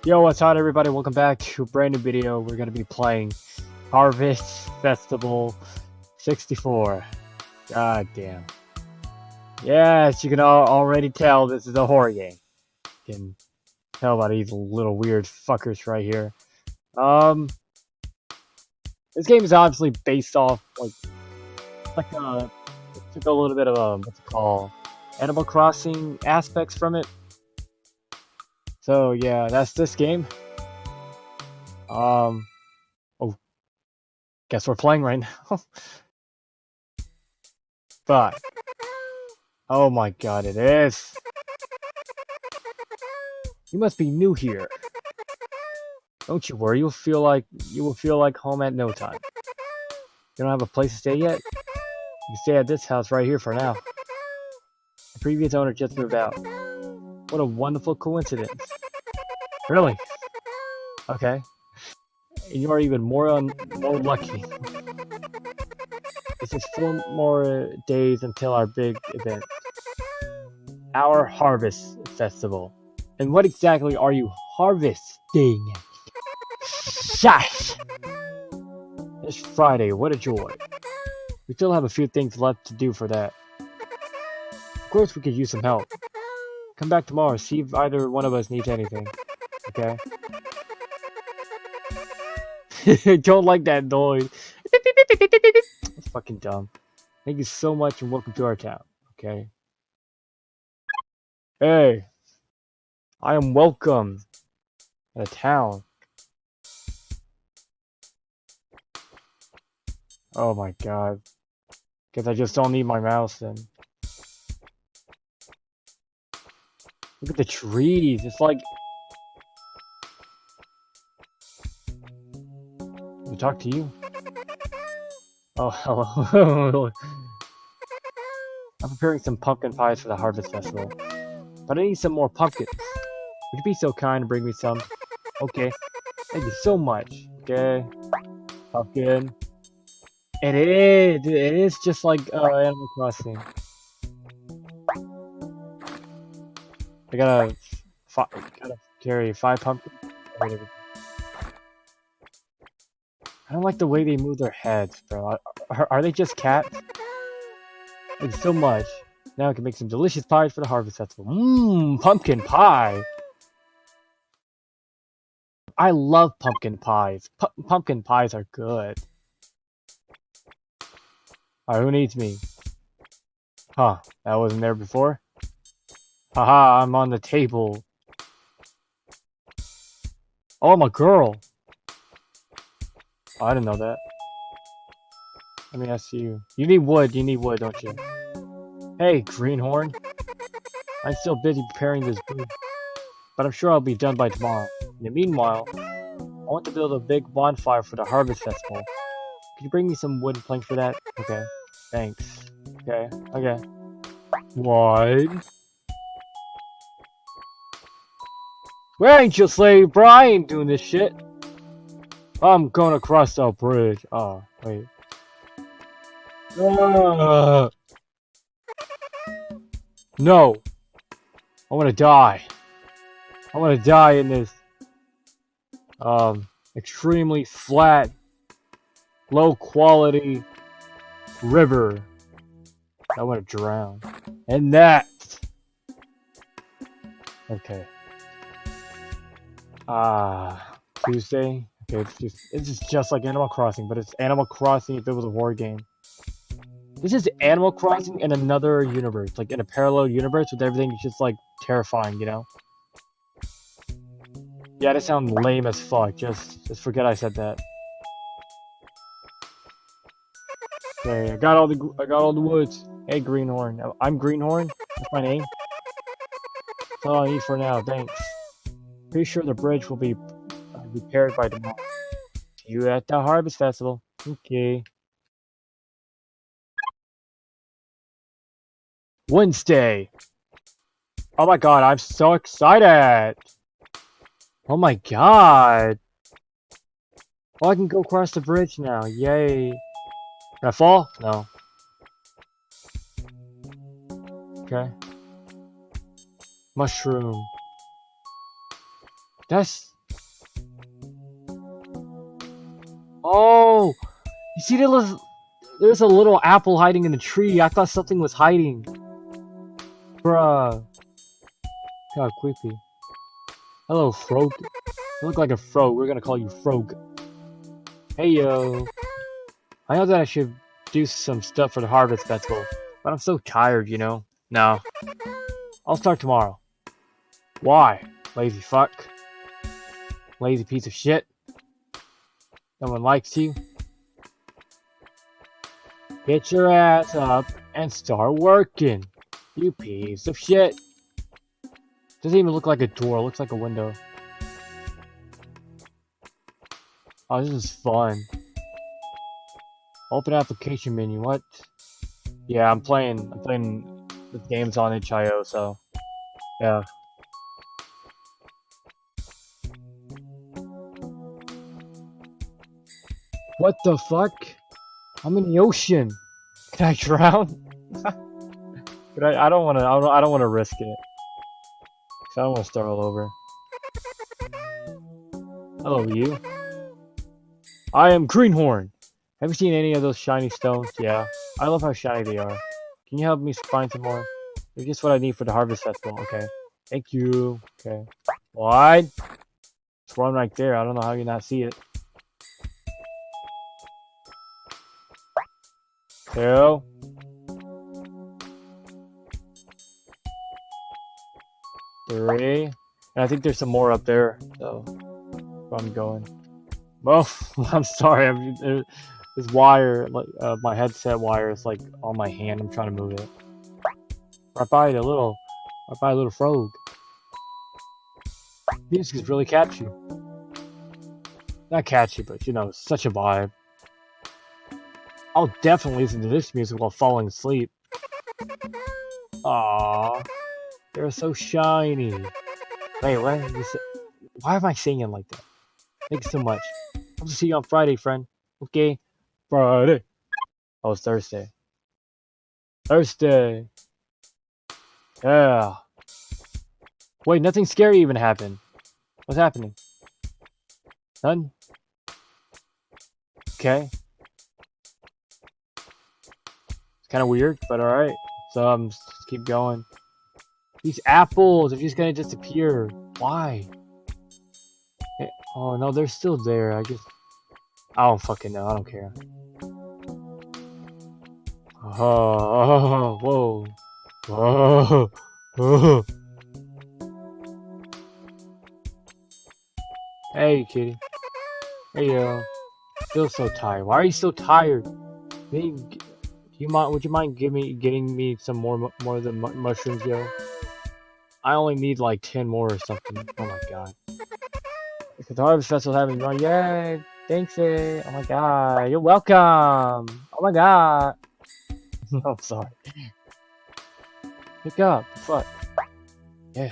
Yo, what's up everybody? Welcome back to a brand new video. We're gonna be playing Harvest Festival 64. God damn. Yes, you can already tell this is a horror game. You can tell by these little weird fuckers right here. This game is obviously based off took a little bit of what's it called? Animal Crossing aspects from it. So yeah, that's this game. Oh, guess we're playing right now. But oh my god, it is. You must be new here. Don't you worry, you will feel like home at no time. You don't have a place to stay yet? You can stay at this house right here for now. The previous owner just moved out. What a wonderful coincidence. Really? Okay. And you are even more lucky. It's just 4 more days until our big event. Our Harvest Festival. And what exactly are you harvesting? Shush! It's Friday, what a joy. We still have a few things left to do for that. Of course we could use some help. Come back tomorrow, see if either one of us needs anything. Okay? Don't like that noise. That's fucking dumb. Thank you so much and welcome to our town. Okay? Hey! I am welcome at a town. Oh my god. Guess I just don't need my mouse then. Look at the trees. It's like... Can I talk to you? Oh, hello. I'm preparing some pumpkin pies for the Harvest Festival. But I need some more pumpkins. Would you be so kind to bring me some? Okay. Thank you so much. Okay. Pumpkin. It is just like Animal Crossing. I gotta carry 5 pumpkins. I don't like the way they move their heads, bro. Are they just cats? Thank you so much. Now I can make some delicious pies for the Harvest Festival. Mmm, pumpkin pie. I love pumpkin pies. Pumpkin pies are good. Alright, who needs me? Huh, that wasn't there before? Haha, I'm on the table. Oh, I'm a girl. Oh, I didn't know that. Let me ask you. You need wood, don't you? Hey, Greenhorn. I'm still busy preparing this brew, but I'm sure I'll be done by tomorrow. In the meanwhile, I want to build a big bonfire for the Harvest Festival. Could you bring me some wood and planks for that? Okay, thanks. Okay. What? Where ain't your slave, bro? I ain't doing this shit. I'm going across the bridge. Oh, wait. No. I want to die. I want to die in this extremely flat, low quality river. I want to drown. And that. Okay. Tuesday. Okay, it's just like Animal Crossing, but it's Animal Crossing if it was a war game. This is Animal Crossing in another universe, like in a parallel universe with everything just like terrifying, you know? Yeah, that sounds lame as fuck. Just forget I said that. Okay, I got all the woods. Hey, Greenhorn. I'm Greenhorn. That's my name. That's all I need for now. Thanks. Pretty sure the bridge will be repaired by tomorrow. See you at the Harvest Festival. Okay. Wednesday. Oh my god, I'm so excited. Oh my god. Oh, I can go across the bridge now. Yay. Can I fall? No. Okay. Mushroom. That's Oh, you see there's a little apple hiding in the tree. I thought something was hiding. Bruh. God, creepy. Hello, Frog. You look like a frog. We're gonna call you Frog. Hey, yo. I know that I should do some stuff for the Harvest Festival, but I'm so tired, you know? No. I'll start tomorrow. Why? Lazy fuck. Lazy piece of shit. No one likes you. Get your ass up and start working. You piece of shit. Doesn't even look like a door, it looks like a window. Oh, this is fun. Open application menu, what? Yeah, I'm playing the games on itch.io, so yeah. What the fuck? I'm in the ocean. Can I drown? I don't wanna risk it. I don't want to start all over. Hello, you. I am Greenhorn. Have you seen any of those shiny stones? Yeah. I love how shiny they are. Can you help me find some more? They're just what I need for the Harvest Festival. Okay. Thank you. Okay. What? It's one right there. I don't know how you not see it. 2. 3. And I think there's some more up there, so I'm going. Oh, I'm sorry. This wire, like my headset wire, is like on my hand. I'm trying to move it. Right by a little frog. Music is really catchy. Not catchy, but you know, such a vibe. I'll definitely listen to this music while falling asleep. Aww. They're so shiny. Wait, what? Why am I singing like that? Thanks so much. Hope to see you on Friday, friend. Okay. Friday. Oh, it's Thursday. Thursday. Yeah. Wait, nothing scary even happened. What's happening? None? Okay. It's kind of weird, but alright. So, just keep going. These apples are just gonna disappear. Why? Oh no, they're still there. I don't fucking know. I don't care. Oh, whoa. Whoa. Whoa. Hey, kitty. Hey, yo. Still so tired. Why are you so tired? Would you mind getting me some more of the mushrooms, yo? I only need like 10 more or something. Oh my god. Because the Harvest Festival having run. Yay! Thanks, oh my god. You're welcome! Oh my god! I'm sorry. Pick up. Fuck. Yeah.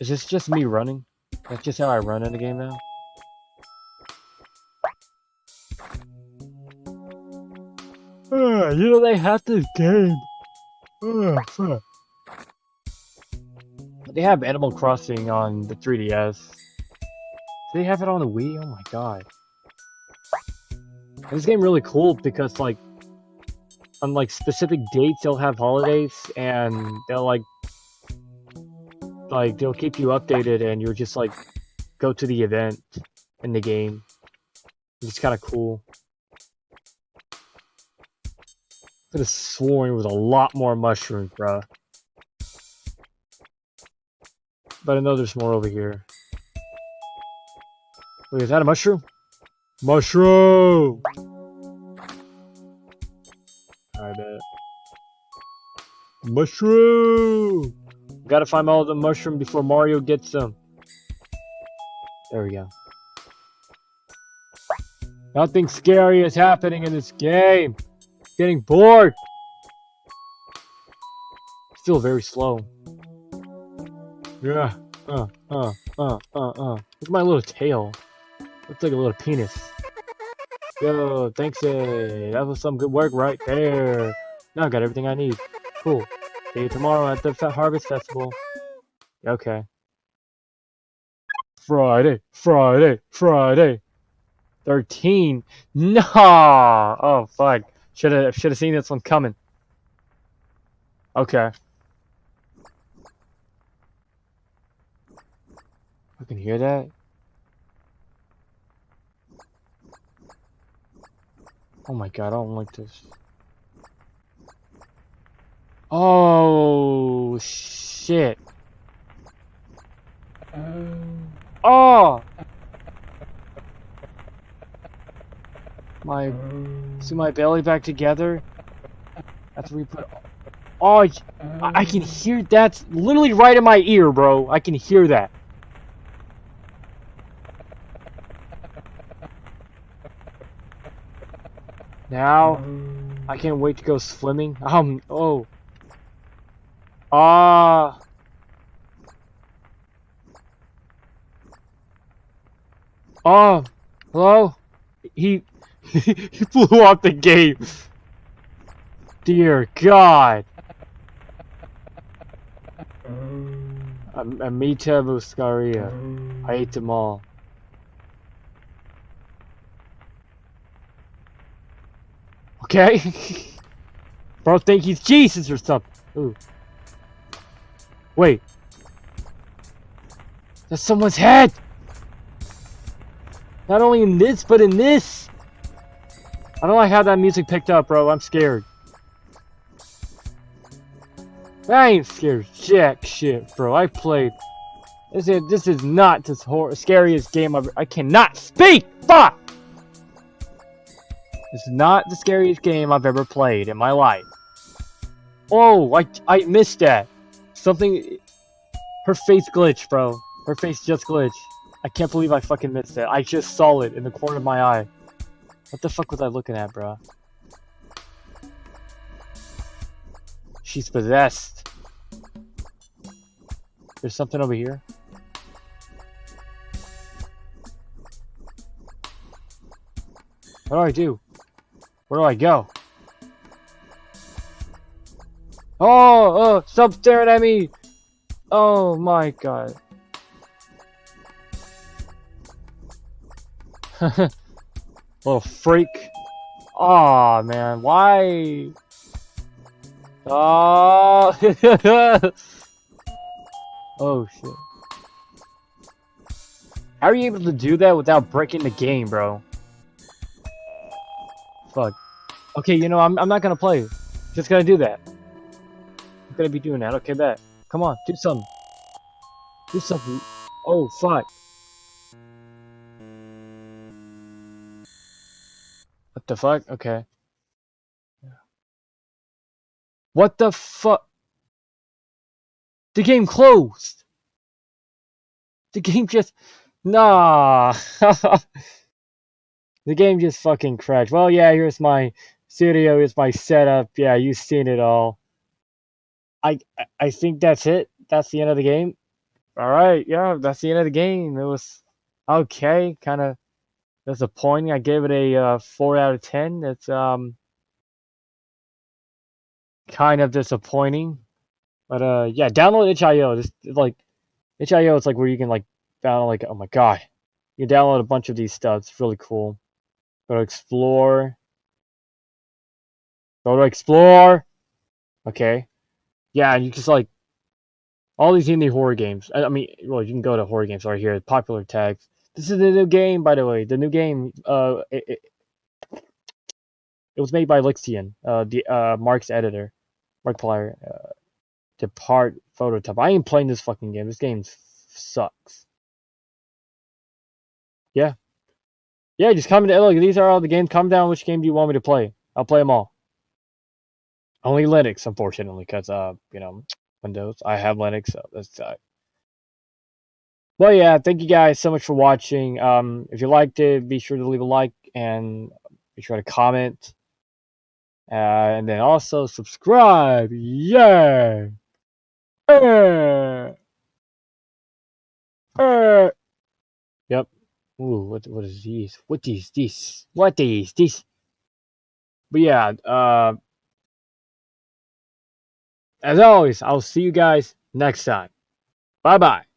Is this just me running? That's just how I run in the game now? You know they have this game. Fuck. They have Animal Crossing on the 3DS. Do they have it on the Wii? Oh my god. This game really cool because like on like specific dates they'll have holidays and they'll they'll keep you updated and you'll just like go to the event in the game. It's kind of cool. I could have sworn it was a lot more mushrooms, bruh. But I know there's more over here. Wait, is that a mushroom? Mushroom! I bet. Mushroom! Gotta find all the mushroom before Mario gets them. There we go. Nothing scary is happening in this game. Getting bored. Still very slow. Yeah. Look at my little tail. Looks like a little penis. Yo, thanks, that was some good work right there. Now I got everything I need. Cool. See you tomorrow at the Harvest Festival. Okay. Friday, Friday, Friday. 13. No. Oh fuck. Should have seen this one coming. Okay. I can hear that. Oh my god, I don't like this. Oh shit. Oh. See my belly back together. After we put. Oh, I can hear that's literally right in my ear, bro. I can hear that. Now, I can't wait to go swimming. Oh. Ah. Oh. Hello? He he blew off the game. Dear God. Amita Muscaria. I ate them all. Okay? Bro, think he's Jesus or something. Ooh. Wait. That's someone's head! Not only in this, but in this! I don't like how that music picked up, bro. I'm scared. I ain't scared jack shit, bro. I played. This is not the scariest game I cannot speak! Fuck! This is not the scariest game I've ever played in my life. Oh, I missed that. Something. Her face glitched, bro. Her face just glitched. I can't believe I fucking missed that. I just saw it in the corner of my eye. What the fuck was I looking at, bro? She's possessed. There's something over here. What do I do? Where do I go? Oh, stop staring at me! Oh my god. Little freak. Aw, man, why? Oh, oh shit. How are you able to do that without breaking the game, bro? Fuck. Okay, you know, I'm not gonna play. Just gonna do that. I'm gonna be doing that. Okay, bet. Come on, do something. Do something. Oh, fuck. What the fuck? Okay. What the fuck? The game closed! The game just... Nah! The game just fucking crashed. Well, yeah, here's my studio, here's my setup. Yeah, you've seen it all. I think that's it. That's the end of the game. Alright, yeah, that's the end of the game. It was okay, kind of disappointing. I gave it a 4 out of 10. It's kind of disappointing. But yeah, download itch.io. This like itch.io is like where you can like download like, oh my god. You can download a bunch of these stuff. It's really cool. Go to explore. Go to explore. Okay. Yeah, and you just like all these indie horror games. I mean, well, you can go to horror games right here. Popular tags. This is the new game, by the way. The new game. It was made by Lixian, the Mark's editor, Mark Plyer. Depart Phototop. I ain't playing this fucking game. This game sucks. Yeah. Yeah, just comment. Look, these are all the games. Comment down which game do you want me to play. I'll play them all. Only Linux, unfortunately, because you know, Windows. I have Linux, so that's Well, yeah, thank you guys so much for watching. If you liked it, be sure to leave a like and be sure to comment. And then also subscribe. Yeah. Yep. Ooh, what is these? What is this? What is this? But yeah, as always, I'll see you guys next time. Bye-bye.